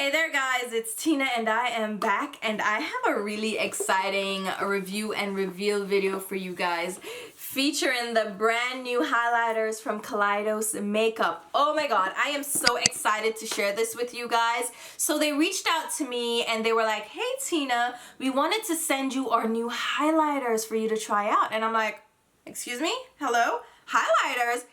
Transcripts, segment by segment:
Hey there guys, it's Tina and I am back and I have a really exciting review and reveal video for you guys featuring the brand new highlighters from KALEIDOS Makeup. Oh my god, I am so excited to share this with you guys. So they reached out to me and they were like, hey Tina, we wanted to send you our new highlighters for you to try out. And I'm like, excuse me? Hello? Highlighters?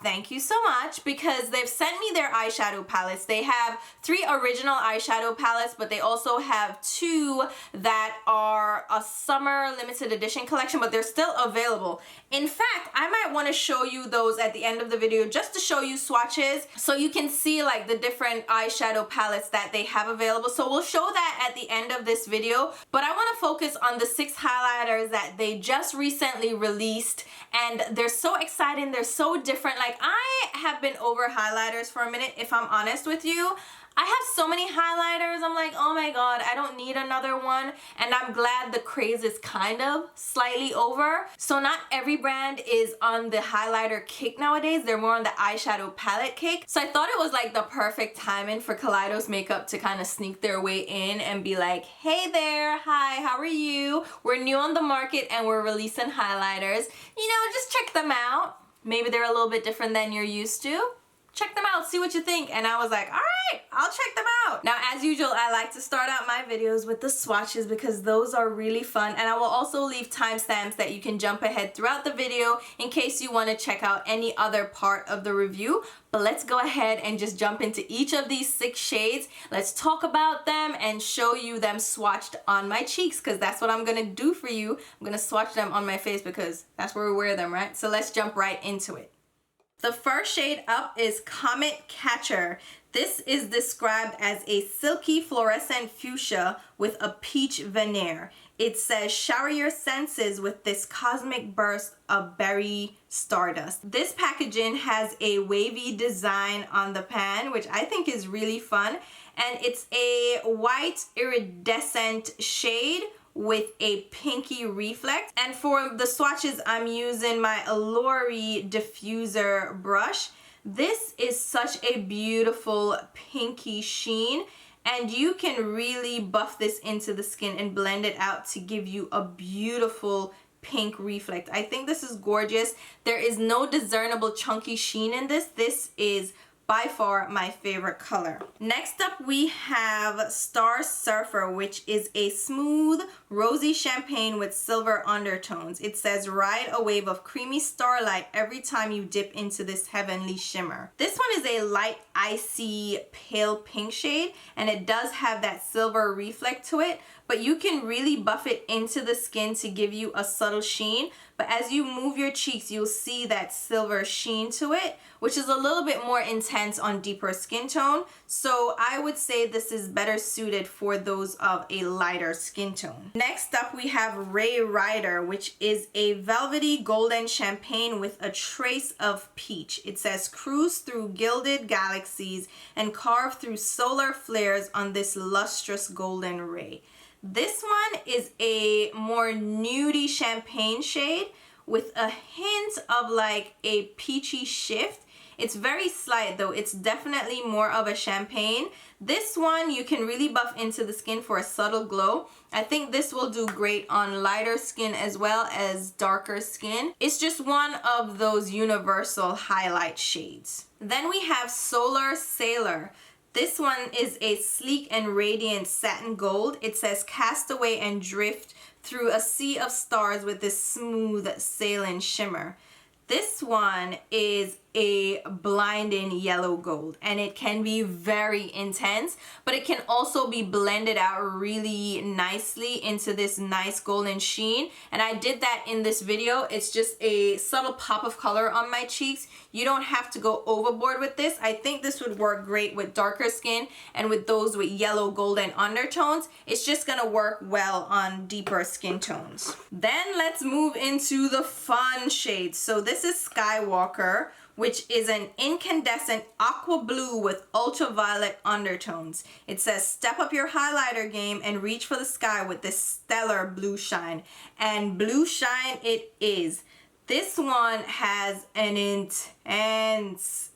Thank you so much, because they've sent me their eyeshadow palettes. They have 3 original eyeshadow palettes, but they also have 2 that are a summer limited edition collection, but they're still available. In fact, I might want to show you those at the end of the video just to show you swatches so you can see like the different eyeshadow palettes that they have available. So we'll show that at the end of this video, but I want to focus on the 6 highlighters that they just recently released, and they're so exciting, they're so different. Like, I have been over highlighters for a minute, if I'm honest with you. I have so many highlighters, I'm like, oh my god, I don't need another one. And I'm glad the craze is kind of slightly over. So not every brand is on the highlighter kick nowadays. They're more on the eyeshadow palette kick. So I thought it was like the perfect timing for KALEIDOS Makeup to kind of sneak their way in and be like, hey there, hi, how are you? We're new on the market and we're releasing highlighters. You know, just check them out. Maybe they're a little bit different than you're used to. Check them out, see what you think. And I was like, all right, I'll check them out. Now, as usual, I like to start out my videos with the swatches because those are really fun. And I will also leave timestamps that you can jump ahead throughout the video in case you want to check out any other part of the review. But let's go ahead and just jump into each of these 6 shades. Let's talk about them and show you them swatched on my cheeks, because that's what I'm gonna do for you. I'm gonna swatch them on my face because that's where we wear them, right? So let's jump right into it. The first shade up is Comet Catcher. This is described as a silky fluorescent fuchsia with a peach veneer. It says, shower your senses with this cosmic burst of berry stardust. This packaging has a wavy design on the pan, which I think is really fun. And it's a white iridescent shade with a pinky reflect. And for the swatches, I'm using my Allure diffuser brush. This is such a beautiful pinky sheen, and you can really buff this into the skin and blend it out to give you a beautiful pink reflect. I think this is gorgeous. There is no discernible chunky sheen in this. This is by far my favorite color. Next up we have Star Surfer, which is a smooth rosy champagne with silver undertones. It says, ride a wave of creamy starlight every time you dip into this heavenly shimmer. This one is a light icy pale pink shade, and it does have that silver reflect to it, but you can really buff it into the skin to give you a subtle sheen. But as you move your cheeks, you'll see that silver sheen to it, which is a little bit more intense on deeper skin tone. So I would say this is better suited for those of a lighter skin tone. Next up we have Ray Rider, which is a velvety golden champagne with a trace of peach. It says, cruise through gilded galaxies and carve through solar flares on this lustrous golden ray. This one is a more nudie champagne shade with a hint of like a peachy shift. It's very slight though. It's definitely more of a champagne. This one you can really buff into the skin for a subtle glow. I think this will do great on lighter skin as well as darker skin. It's just one of those universal highlight shades. Then we have Solar Sailor. This one is a sleek and radiant satin gold. It says, cast away and drift through a sea of stars with this smooth sailing shimmer. This one is a blinding yellow gold, and it can be very intense, but it can also be blended out really nicely into this nice golden sheen. And I did that in this video. It's just a subtle pop of color on my cheeks. You don't have to go overboard with this. I think this would work great with darker skin and with those with yellow golden undertones. It's just gonna work well on deeper skin tones. Then let's move into the fun shades. So this is Skywalker, which is an incandescent aqua blue with ultraviolet undertones. It says, step up your highlighter game and reach for the sky with this stellar blue shine. And blue shine it is. This one has an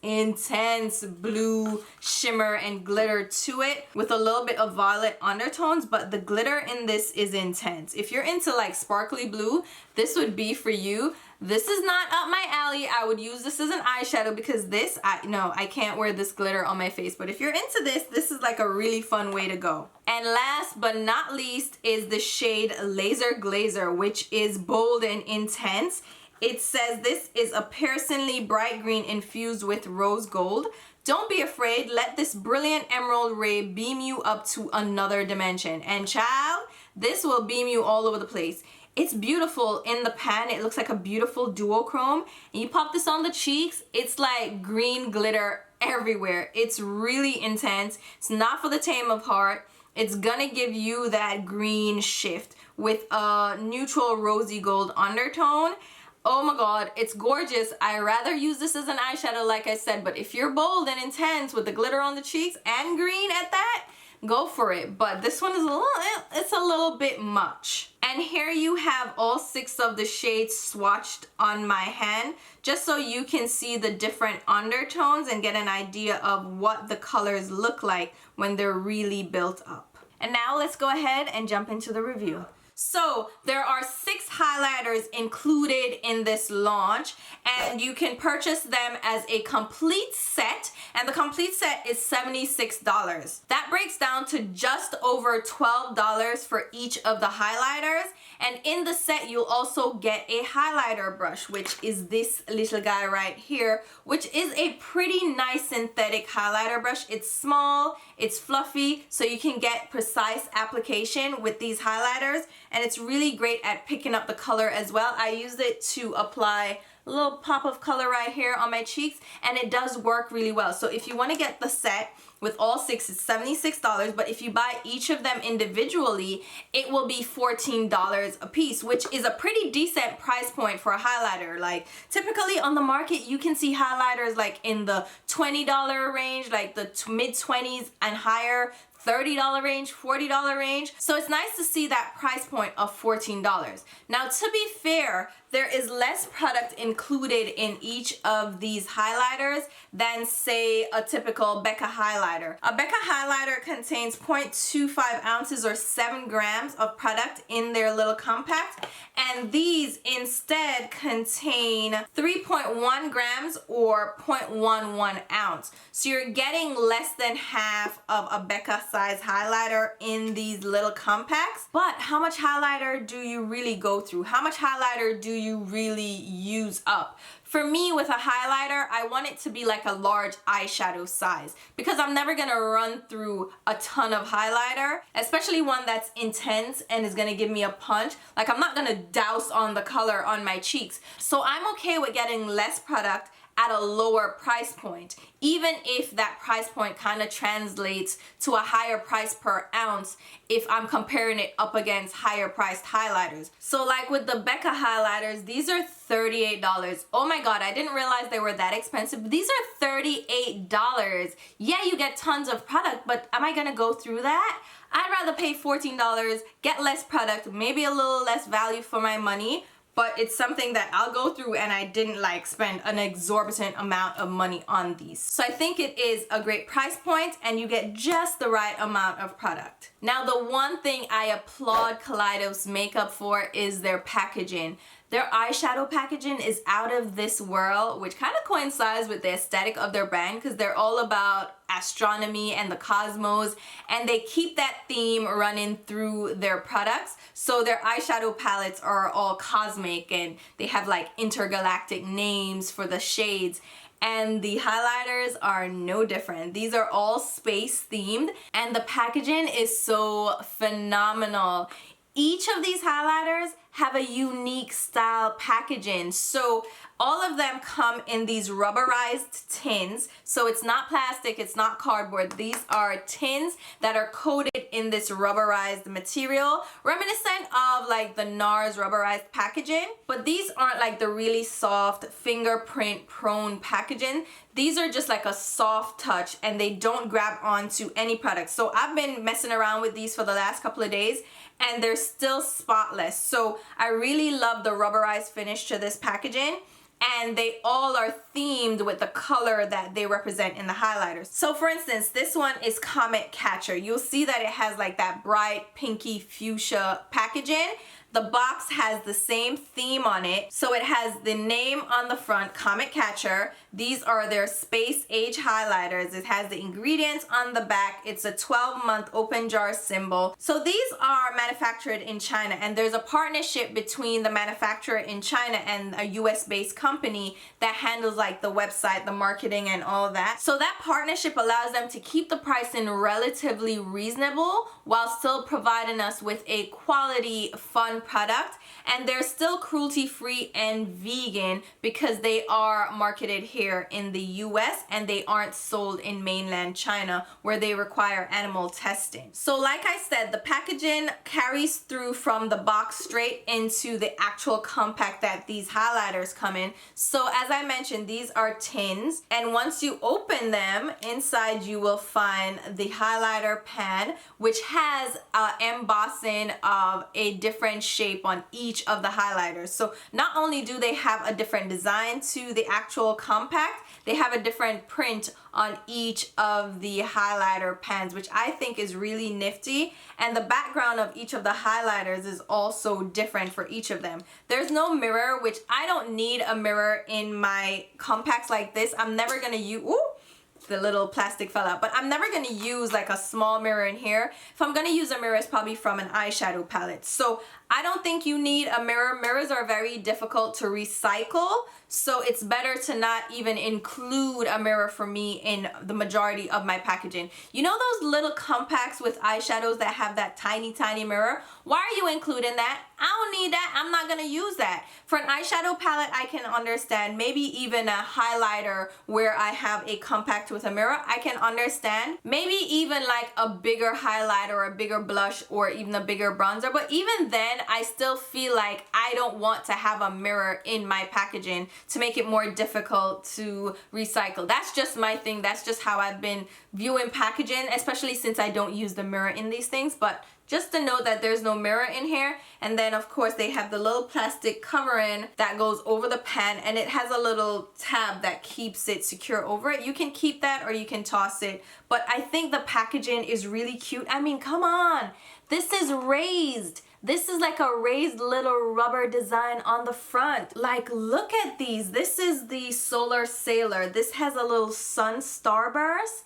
intense blue shimmer and glitter to it with a little bit of violet undertones, but the glitter in this is intense. If you're into like sparkly blue, this would be for you. This is not up my alley. I would use this as an eyeshadow because this, I can't wear this glitter on my face. But if you're into this, this is like a really fun way to go. And last but not least is the shade Laser Glazer, which is bold and intense. It says this is a piercingly bright green infused with rose gold. Don't be afraid, let this brilliant emerald ray beam you up to another dimension. And child, this will beam you all over the place. It's beautiful in the pan. It looks like a beautiful duochrome. And you pop this on the cheeks, it's like green glitter everywhere. It's really intense. It's not for the tame of heart. It's gonna give you that green shift with a neutral rosy gold undertone. Oh my god, it's gorgeous. I rather use this as an eyeshadow like I said, but if you're bold and intense with the glitter on the cheeks and green at that, go for it. But this one is a little bit much. And here you have all 6 of the shades swatched on my hand, just so you can see the different undertones and get an idea of what the colors look like when they're really built up. And now let's go ahead and jump into the review. So there are 6 highlighters included in this launch, and you can purchase them as a complete set, and the complete set is $76. That breaks down to just over $12 for each of the highlighters. And in the set you'll also get a highlighter brush, which is this little guy right here, which is a pretty nice synthetic highlighter brush. It's small, it's fluffy, so you can get precise application with these highlighters, and it's really great at picking up the color as well. I used it to apply a little pop of color right here on my cheeks, and it does work really well. So if you want to get the set with all 6, it's $76, but if you buy each of them individually, it will be $14 a piece, which is a pretty decent price point for a highlighter. Like typically on the market, you can see highlighters like in the $20 range, like the mid-20s and higher, $30 range, $40 range. So it's nice to see that price point of $14. Now, to be fair, there is less product included in each of these highlighters than, say, a typical Becca highlighter. A Becca highlighter contains 0.25 ounces or 7 grams of product in their little compact, and these instead contain 3.1 grams or 0.11 ounce. So you're getting less than half of a Becca size highlighter in these little compacts. But how much highlighter do you really go through? How much highlighter do you really use up? For me, with a highlighter, I want it to be like a large eyeshadow size, because I'm never gonna run through a ton of highlighter, especially one that's intense and is gonna give me a punch. Like, I'm not gonna douse on the color on my cheeks. So I'm okay with getting less product at a lower price point, even if that price point kind of translates to a higher price per ounce if I'm comparing it up against higher priced highlighters. So like with the Becca highlighters, these are $38. Oh my god, I didn't realize they were that expensive. These are $38. Yeah, you get tons of product, but am I gonna go through that? I'd rather pay $14, get less product, maybe a little less value for my money, but it's something that I'll go through, and I didn't like spend an exorbitant amount of money on these. So I think it is a great price point, and you get just the right amount of product. Now, the one thing I applaud Kaleidos makeup for is their packaging. Their eyeshadow packaging is out of this world, which kind of coincides with the aesthetic of their brand, because they're all about astronomy and the cosmos, and they keep that theme running through their products. So their eyeshadow palettes are all cosmic, and they have like intergalactic names for the shades. And the highlighters are no different. These are all space themed, and the packaging is so phenomenal. Each of these highlighters have a unique style packaging. So all of them come in these rubberized tins. So it's not plastic, it's not cardboard. These are tins that are coated in this rubberized material, reminiscent of like the NARS rubberized packaging. But these aren't like the really soft fingerprint prone packaging. These are just like a soft touch, and they don't grab onto any product. So I've been messing around with these for the last couple of days, and they're still spotless. So I really love the rubberized finish to this packaging. And they all are themed with the color that they represent in the highlighters. So for instance, this one is Comet Catcher. You'll see that it has like that bright pinky fuchsia packaging. The box has the same theme on it. So it has the name on the front, Comet Catcher. These are their space age highlighters. It has the ingredients on the back. It's a 12-month open jar symbol. So these are manufactured in China, and there's a partnership between the manufacturer in China and a US-based company that handles like the website, the marketing, and all of that. So that partnership allows them to keep the pricing relatively reasonable while still providing us with a quality, fun product. And they're still cruelty-free and vegan because they are marketed here in the US and they aren't sold in mainland China where they require animal testing. So like I said, the packaging carries through from the box straight into the actual compact that these highlighters come in. So as I mentioned, these are tins, and once you open them, inside you will find the highlighter pan, which has embossing of a different shape on each of the highlighters. So not only do they have a different design to the actual compact, they have a different print on each of the highlighter pans, which I think is really nifty. And the background of each of the highlighters is also different for each of them. There's no mirror, which I don't need a mirror in my compacts like this. I'm never gonna use, ooh, the little plastic fell out, but I'm never going to use like a small mirror in here. If I'm going to use a mirror, it's probably from an eyeshadow palette. So I don't think you need a mirror. Mirrors are very difficult to recycle, so it's better to not even include a mirror for me in the majority of my packaging. You know those little compacts with eyeshadows that have that tiny mirror? Why are you including that? I don't need that. I'm not going to use that. For an eyeshadow palette, I can understand. Maybe even a highlighter where I have a compact with a mirror, I can understand. Maybe even like a bigger highlighter or a bigger blush or even a bigger bronzer. But even then, I still feel like I don't want to have a mirror in my packaging to make it more difficult to recycle. That's just my thing. That's just how I've been viewing packaging, especially since I don't use the mirror in these things. But just to note that there's no mirror in here. And then of course they have the little plastic covering that goes over the pan, and it has a little tab that keeps it secure over it. You can keep that or you can toss it, but I think the packaging is really cute. I mean, come on, this is raised. This is like a raised little rubber design on the front. Like, look at these. This is the Solar Sailor. This has a little sun starburst.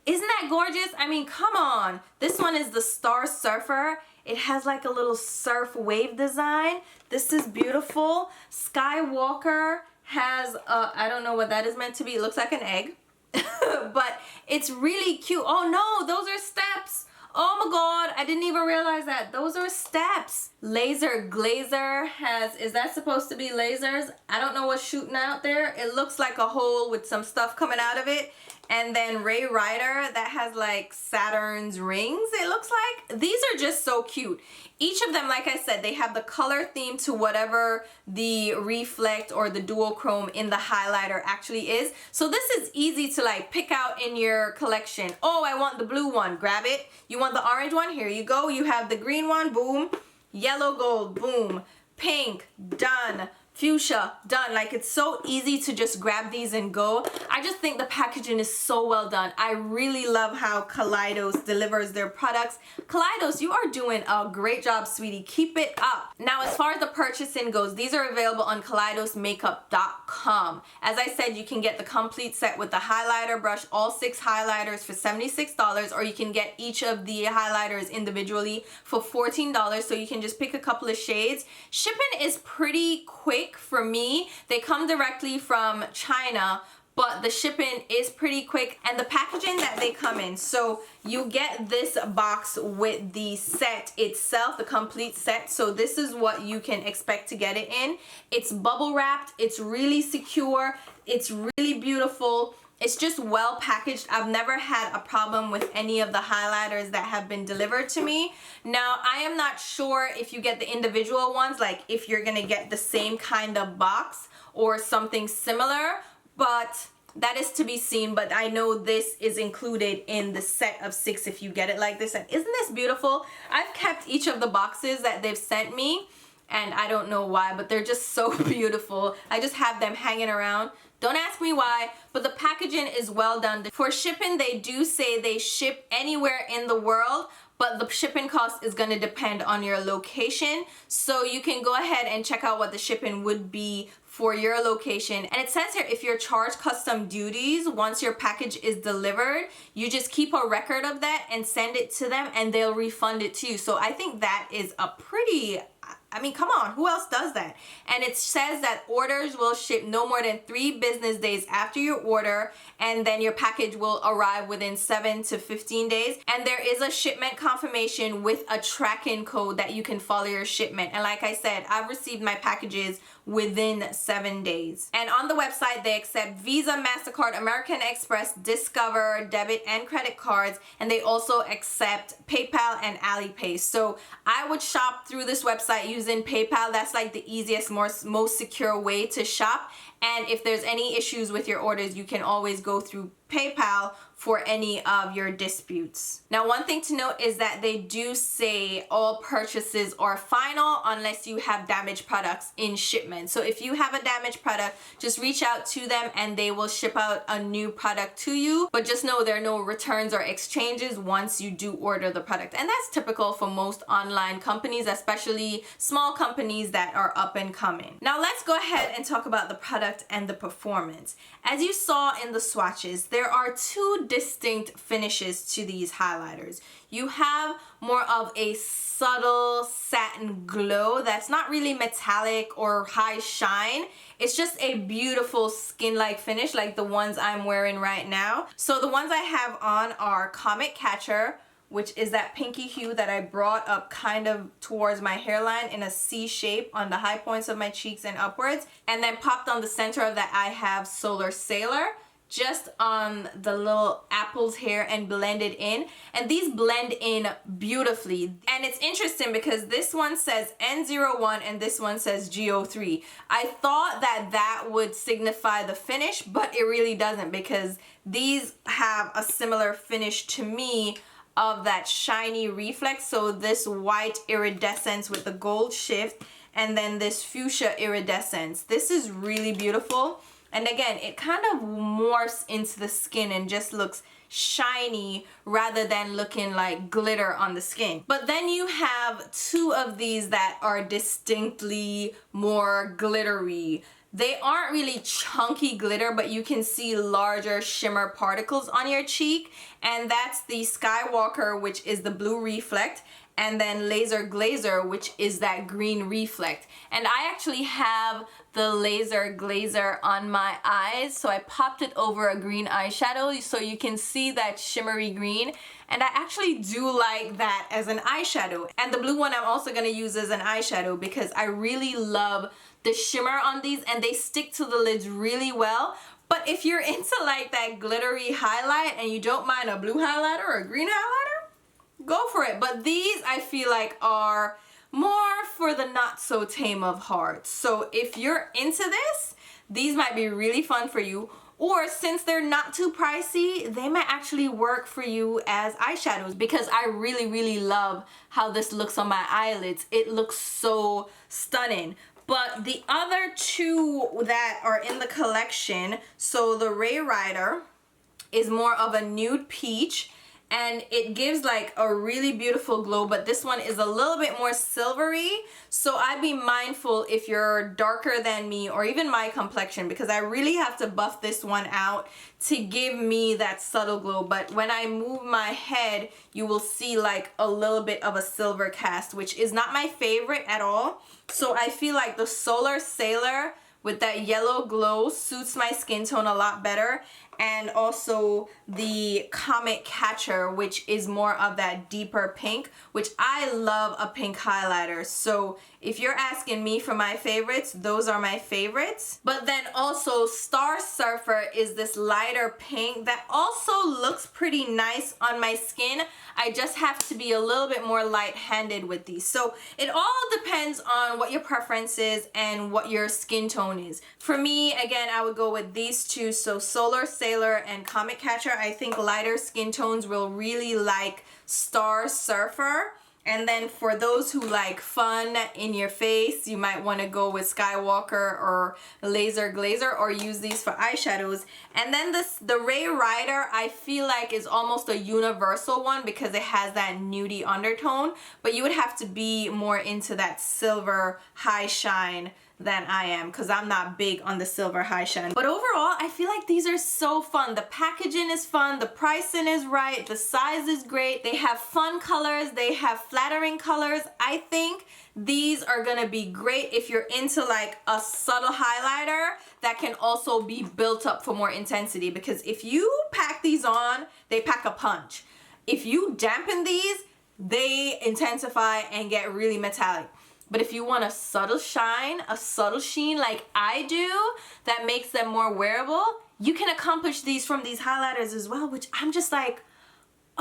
Isn't that gorgeous? I mean, come on. This one is the Star Surfer. It has like a little surf wave design. This is beautiful. Skywalker has, I don't know what that is meant to be. It looks like an egg, but it's really cute. Oh no, those are steps. Oh my God, I didn't even realize that. Those are steps. Laser Glazer has, is that supposed to be lasers? I don't know what's shooting out there. It looks like a hole with some stuff coming out of it. And then Ray Rider that has like Saturn's rings, it looks like. These are just so cute. Each of them, like I said, they have the color theme to whatever the reflect or the duochrome in the highlighter actually is. So this is easy to like pick out in your collection. Oh, I want the blue one, grab it. You want the orange one, here you go. You have the green one, boom. Yellow gold, boom. Pink, done. Fuchsia, done. Like, it's so easy to just grab these and go. I just think the packaging is so well done. I really love how Kaleidos delivers their products. Kaleidos, you are doing a great job, sweetie. Keep it up. Now, as far as the purchasing goes, these are available on KALEIDOSmakeup.com. As I said, you can get the complete set with the highlighter brush, all 6 highlighters for $76, or you can get each of the highlighters individually for $14, so you can just pick a couple of shades. Shipping is pretty quick for me. They come directly from China, but the shipping is pretty quick, and the packaging that they come in, so you get this box with the set itself, the complete set. So this is what you can expect to get it in. It's bubble wrapped, it's really secure, it's really beautiful. It's just well packaged. I've never had a problem with any of the highlighters that have been delivered to me. Now, I am not sure if you get the individual ones, like if you're gonna get the same kind of box or something similar, but that is to be seen. But I know this is included in the set of 6 if you get it like this. And isn't this beautiful? I've kept each of the boxes that they've sent me, and I don't know why, but they're just so beautiful. I just have them hanging around. Don't ask me why, but the packaging is well done. For shipping, they do say they ship anywhere in the world, but the shipping cost is going to depend on your location. So you can go ahead and check out what the shipping would be for your location. And it says here, if you're charged custom duties, once your package is delivered, you just keep a record of that and send it to them and they'll refund it to you. So I think that is a pretty, I mean, come on, who else does that? And it says that orders will ship no more than 3 business days after your order, and then your package will arrive within 7 to 15 days. And there is a shipment confirmation with a tracking code that you can follow your shipment. And like I said, I've received my packages within 7 days. And on the website, they accept Visa, MasterCard, American Express, Discover, debit and credit cards, and they also accept PayPal and Alipay. So I would shop through this website using PayPal. That's like the easiest, most secure way to shop. And if there's any issues with your orders, you can always go through PayPal for any of your disputes. Now, one thing to note is that they do say all purchases are final unless you have damaged products in shipment. So if you have a damaged product, just reach out to them and they will ship out a new product to you. But just know there are no returns or exchanges once you do order the product. And that's typical for most online companies, especially small companies that are up and coming. Now let's go ahead and talk about the product and the performance. As you saw in the swatches, there are 2 distinct finishes to these highlighters. You have more of a subtle satin glow that's not really metallic or high shine. It's just a beautiful skin-like finish like the ones I'm wearing right now. So the ones I have on are Comet Catcher, which is that pinky hue that I brought up kind of towards my hairline in a C shape on the high points of my cheeks and upwards. And then popped on the center of that, I have Solar Sailor, just on the little apples here and blended in. And these blend in beautifully. And it's interesting because this one says N01 and this one says G03. I thought that that would signify the finish, but it really doesn't, because these have a similar finish to me of that shiny reflex. So this white iridescence with the gold shift, and then this fuchsia iridescence. This is really beautiful. And again, it kind of morphs into the skin and just looks shiny rather than looking like glitter on the skin. But then you have 2 of these that are distinctly more glittery. They aren't really chunky glitter, but you can see larger shimmer particles on your cheek. And that's the Skywalker, which is the blue reflect, and then Laser Glazer, which is that green reflect. And I actually have the Laser Glazer on my eyes, so I popped it over a green eyeshadow so you can see that shimmery green. And I actually do like that as an eyeshadow. And the blue one I'm also gonna use as an eyeshadow because I really love the shimmer on these and they stick to the lids really well. But if you're into like that glittery highlight and you don't mind a blue highlighter or a green highlighter, go for it. But these I feel like are more for the not so tame of hearts. So if you're into this, these might be really fun for you. Or since they're not too pricey, they might actually work for you as eyeshadows, because I really, really love how this looks on my eyelids. It looks so stunning. But the other 2 that are in the collection, so the Ray Rider is more of a nude peach, and it gives like a really beautiful glow, but this one is a little bit more silvery. So I'd be mindful if you're darker than me or even my complexion, because I really have to buff this one out to give me that subtle glow. But when I move my head, you will see like a little bit of a silver cast, which is not my favorite at all. So I feel like the Solar Sailor with that yellow glow suits my skin tone a lot better. And also the Comet Catcher, which is more of that deeper pink, which I love a pink highlighter. So if you're asking me for my favorites, those are my favorites. But then also Star Surfer is this lighter pink that also looks pretty nice on my skin. I just have to be a little bit more light-handed with these. So it all depends on what your preference is and what your skin tone is. For me, again, I would go with these 2. So Solar Sailor and Comet Catcher. I think lighter skin tones will really like Star Surfer. And then for those who like fun in your face, you might want to go with Skywalker or Laser Glazer, or use these for eyeshadows. And then the Ray Rider, I feel like is almost a universal one because it has that nudie undertone, but you would have to be more into that silver high shine than I am, because I'm not big on the silver high shine. But overall, I feel like these are so fun. The packaging is fun, the pricing is right, the size is great, they have fun colors, they have flattering colors. I think these are gonna be great if you're into like a subtle highlighter that can also be built up for more intensity, because if you pack these on, they pack a punch. If you dampen these, they intensify and get really metallic. But if you want a subtle shine, a subtle sheen like I do, that makes them more wearable, you can accomplish these from these highlighters as well, which I'm just like,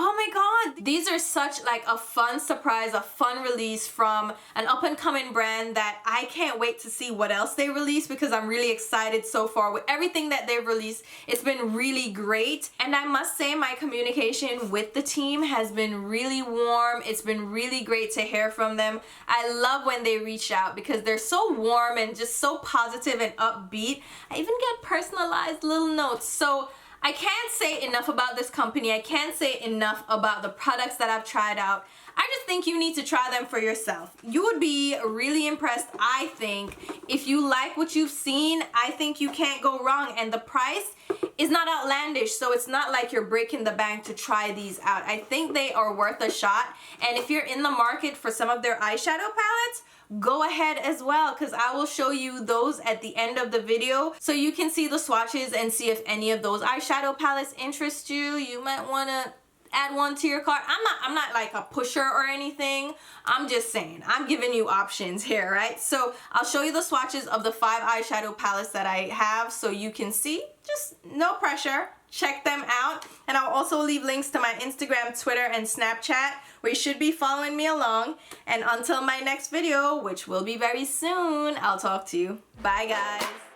oh my god. These are such like a fun surprise, a fun release from an up-and-coming brand that I can't wait to see what else they release, because I'm really excited so far with everything that they've released. It's been really great, and I must say my communication with the team has been really warm. It's been really great to hear from them. I love when they reach out because they're so warm and just so positive and upbeat. I even get personalized little notes. So I can't say enough about this company. I can't say enough about the products that I've tried out. I just think you need to try them for yourself. You would be really impressed, I think. If you like what you've seen, I think you can't go wrong. And the price is not outlandish, so it's not like you're breaking the bank to try these out. I think they are worth a shot. And if you're in the market for some of their eyeshadow palettes, go ahead as well, because I will show you those at the end of the video so you can see the swatches and see if any of those eyeshadow palettes interest you. You might want to add one to your cart. I'm not like a pusher or anything. I'm just saying, I'm giving you options here, right? So I'll show you the swatches of the 5 eyeshadow palettes that I have so you can see. Just no pressure. Check them out. And I'll also leave links to my Instagram, Twitter, and Snapchat, where you should be following me along. And until my next video, which will be very soon, I'll talk to you. Bye, guys.